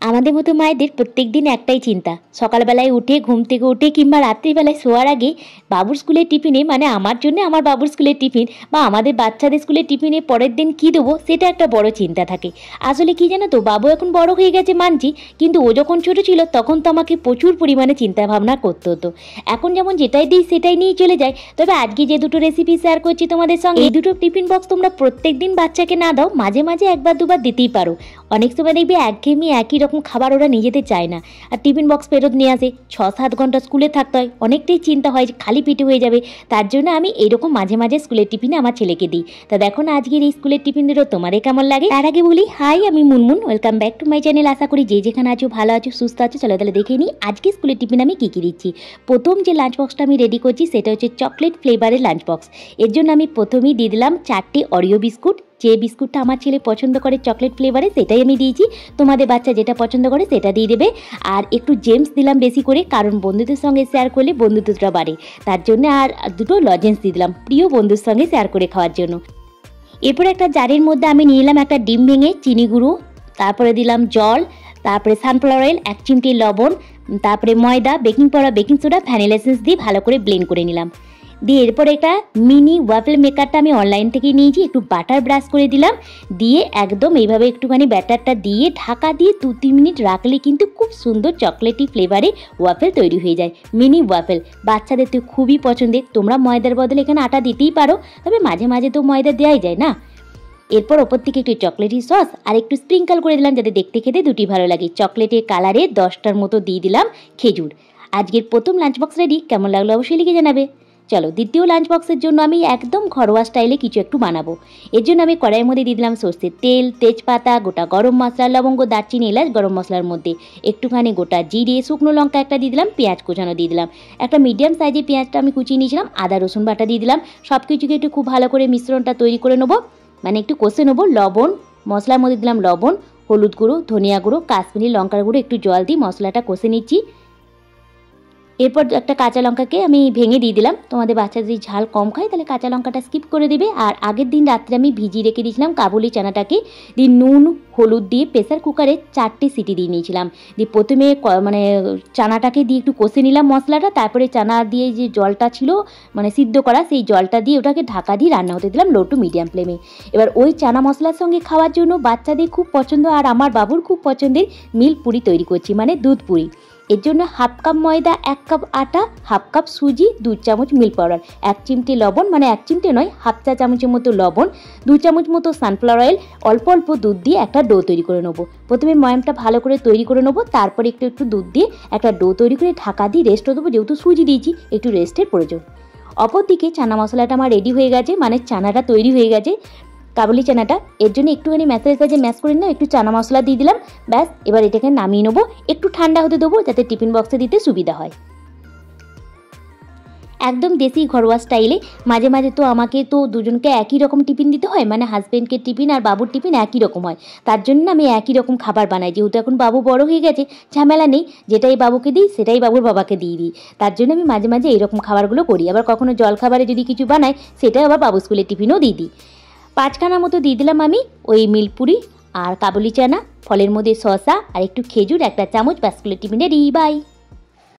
আমাদের মতো মায়েদের প্রত্যেকদিন একটাই চিন্তা, সকালবেলায় উঠে ঘুম থেকে উঠে কিংবা রাত্রিবেলায় শোয়ার আগে বাবুর স্কুলের টিফিনে, মানে আমার জন্য আমার বাবুর স্কুলের টিফিন বা আমাদের বাচ্চাদের স্কুলের টিফিনে পরের দিন কী দেবো সেটা একটা বড় চিন্তা থাকে। আসলে কি জানো তো, বাবু এখন বড় হয়ে গেছে মানছি, কিন্তু ও যখন ছোটো ছিল তখন তো আমাকে প্রচুর পরিমাণে চিন্তা ভাবনা করতে হতো। এখন যেমন যেটাই দিই সেটাই নিয়ে চলে যায়। তবে আজকে যে দুটো রেসিপি শেয়ার করছি তোমাদের সঙ্গে, এই দুটো টিফিন বক্স তোমরা প্রত্যেক দিন বাচ্চাকে না দাও, মাঝে মাঝে একবার দুবার দিতেই পারো। অনেক সময় দেখবে একঘেয়েমি একই রকম খাবার ওরা নিয়ে যেতে চায় না, আর টিফিন বক্স ফেরত নিয়ে আসে। 6-7 ঘন্টা স্কুলে থাকতে হয়, অনেকটাই চিন্তা হয় যে খালি পেটে হয়ে যাবে। তার জন্য আমি এইরকম মাঝে মাঝে স্কুলের টিফিনে আমার ছেলেকে দিই। তা দেখো না আজকের এই স্কুলের টিফিন দিলেও তোমাদের কেমন লাগে। তার আগে বলি হাই, আমি Munmun, welcome back to my channel. আশা করি যে যেখানে আছো ভালো আছো, সুস্থ আছো। চলো তাহলে দেখে নিই আজকে স্কুলের টিফিন আমি কী কী দিচ্ছি। প্রথম যে লাঞ্চ বক্সটা আমি রেডি করছি সেটা হচ্ছে চকলেট ফ্লেভারের লাঞ্চ বক্স। এর জন্য আমি প্রথমেই দিয়ে দিলাম 4টি অরিও বিস্কুট। যে বিস্কুটটা আমার ছেলে পছন্দ করে চকলেট ফ্লেভারে সেটাই আমি দিয়েছি, তোমাদের বাচ্চা যেটা পছন্দ করে সেটা দিয়ে দেবে। আর একটু জেমস দিলাম বেশি করে, কারণ বন্ধুদের সঙ্গে শেয়ার করলে বন্ধুত্বটা বাড়ে, তার জন্য। আর দুটো লজেন্স দিয়ে দিলাম প্রিয় বন্ধুর সঙ্গে শেয়ার করে খাওয়ার জন্য। এরপর একটা জারের মধ্যে আমি নিয়ে নিলাম একটা ডিম ভেঙে, চিনি গুঁড়ো, তারপরে দিলাম জল, তারপরে সানফ্লাওয়ার অয়েল, 1 চিমটি লবণ, তারপরে ময়দা, baking powder, baking soda, vanilla essence দিয়ে ভালো করে ব্লেন্ড করে নিলাম। দিয়ে এরপর একটা মিনি ওয়াফেল মেকারটা আমি অনলাইন থেকে নিয়েছি, একটু বাটার ব্রাশ করে দিলাম, দিয়ে একদম এইভাবে একটুখানি ব্যাটারটা দিয়ে ঢাকা দিয়ে 2-3 মিনিট রাখলে কিন্তু খুব সুন্দর চকলেটি ফ্লেভারে ওয়াফেল তৈরি হয়ে যায়। মিনি ওয়াফেল বাচ্চাদের তো খুবই পছন্দের। তোমরা ময়দার বদলে এখানে আটা দিতেই পারো, তবে মাঝে মাঝে তো ময়দা দেওয়াই যায় না। এরপর ওপর থেকে একটু চকলেটি সস আর একটু স্প্রিঙ্কল করে দিলাম, যাতে দেখতে খেতে দুটি ভালো লাগে। চকলেটের কালারে 10টার মতো দিয়ে দিলাম খেজুর। আজকের প্রথম লাঞ্চ বক্স রেডি, কেমন লাগলো অবশ্যই লিখে জানাবে। চলো দ্বিতীয় লাঞ্চ বক্সের জন্য আমি একদম ঘরোয়া স্টাইলে কিছু একটু বানাবো। এর জন্য আমি কড়াইয়ের মধ্যে দিয়ে দিলাম সর্ষের তেল, তেজপাতা, গোটা গরম মশলা, লবঙ্গ, দারচিনি, এলাচ। গরম মশলার মধ্যে একটুখানি গোটা জিরে, শুকনো লঙ্কা একটা দিয়ে দিলাম, পেঁয়াজ কুচানো দিয়ে দিলাম। একটা মিডিয়াম সাইজের পেঁয়াজটা আমি কুচিয়ে নিয়েছিলাম, আদা রসুন বাটা দিয়ে দিলাম। সব কিছুকে একটু খুব ভালো করে মিশ্রণটা তৈরি করে নেবো, মানে একটু কষে নেবো। লবণ, মশলার মধ্যে দিলাম লবণ, হলুদ গুঁড়ো, ধনিয়া গুঁড়ো, কাশ্মীরি লঙ্কার গুঁড়ো, একটু জল দিয়ে মশলাটা কষে নিচ্ছি। এরপর একটা কাঁচা লঙ্কাকে আমি ভেঙে দিয়ে দিলাম। তোমাদের বাচ্চা যদি ঝাল কম খায় তাহলে কাঁচা লঙ্কাটা স্কিপ করে দেবে। আর আগের দিন রাত্রে আমি ভিজিয়ে রেখে দিয়েছিলাম কাবুলি চানাটাকে, দিয়ে নুন হলুদ দিয়ে প্রেসার কুকারে 4টে সিটি দিয়ে নিয়েছিলাম। দিয়ে প্রথমে মানে চানাটাকে দিয়ে একটু কষে নিলাম মশলাটা, তারপরে চানা দিয়ে যে জলটা ছিল মানে সিদ্ধ করা, সেই জলটা দিয়ে ওটাকে ঢাকা দিয়ে রান্না হতে দিলাম লো টু মিডিয়াম ফ্লেমে। এবার ওই চানা মশলার সঙ্গে খাওয়ার জন্য বাচ্চাদের খুব পছন্দ আর আমার বাবুর খুব পছন্দের মিল্ক পুরি তৈরি করছি, মানে দুধ পুরি। এর জন্য 1/2 কাপ ময়দা, 1 কাপ আটা, 1/2 কাপ সুজি, 2 চামচ মিল্ক পাউডার, 1 চিমটি লবণ, মানে 1 চিমটি নয় 1/2 চা চামচের মতো লবণ, 2 চামচ মতো সানফ্লাওয়ার অয়েল, অল্প অল্প দুধ দিয়ে একটা ডো তৈরি করে নেবো। প্রথমে ময়ামটা ভালো করে তৈরি করে নেবো, তারপরে একটু একটু দুধ দিয়ে একটা ডো তৈরি করে ঢাকা দিয়ে রেস্ট দেবো, যেহেতু সুজি দিয়েছি একটু রেস্টের প্রয়োজন। অপরদিকে চানা মশলাটা আমার রেডি হয়ে গেছে, মানে চানাটা তৈরি হয়ে গেছে কাবুলি চানাটা। এর জন্য একটুখানি ম্যাশের কাছে ম্যাশ করে নিলাম, একটু চানা মশলা দিয়ে দিলাম, ব্যাস। এবার এটাকে নামিয়ে নেবো, একটু ঠান্ডা হতে দেবো যাতে টিফিন বক্সে দিতে সুবিধা হয়। একদম দেশি ঘরোয়া স্টাইলে। মাঝে মাঝে তো আমাকে তো দুজনকে একই রকম টিফিন দিতে হয়, মানে হাজব্যান্ডকে টিফিন আর বাবুর টিফিন একই রকম হয়। তার জন্য আমি একই রকম খাবার বানাই, যেহেতু এখন বাবু বড় হয়ে গেছে, ঝামেলা নেই, যেটাই বাবুকে দিই সেটাই বাবুর বাবাকে দিয়ে দিই। তার জন্য আমি মাঝে মাঝে এইরকম খাবারগুলো করি। আবার কখনো জলখাবারে যদি কিছু বানাই সেটাই আবার বাবু স্কুলের টিফিনও দিয়ে দিই। 5খানা মতো দিয়ে দিলাম আমি ওই মিল্কপুরি আর কাবুলি চানা, ফলের মধ্যে শসা আর একটু খেজুর 1 চামচ, ব্যাস স্কুলের টিফিনে রেডি। বাই।